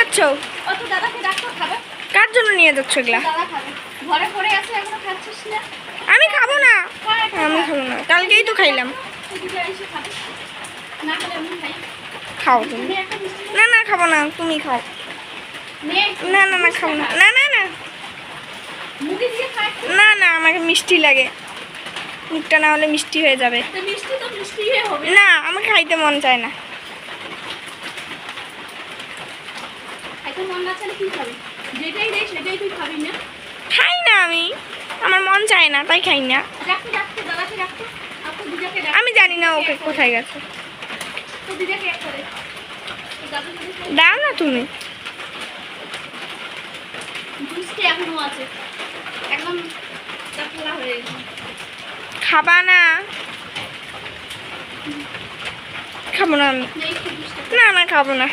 যাচ্ছ? কার জন্য নিয়ে যাচ্ছ এগুলা? আমি খাবো না, আমি খাবো না, কালকেই তো খাইলাম। খাও তুমি। না না খাবো না, তুমি খাও। না না না খাবো না, না না না না না, আমাকে মিষ্টি লাগে, মুখটা না হলে মিষ্টি হয়ে যাবে। না আমাকে খাইতে মন চায় না। খাই না আমি, আমার মন চায় না তাই খাই না। আমি জানি না ওকে কোথায় গেছে। দাও না তুমি। খাবা না? খাবো না আমি, না না খাবো না।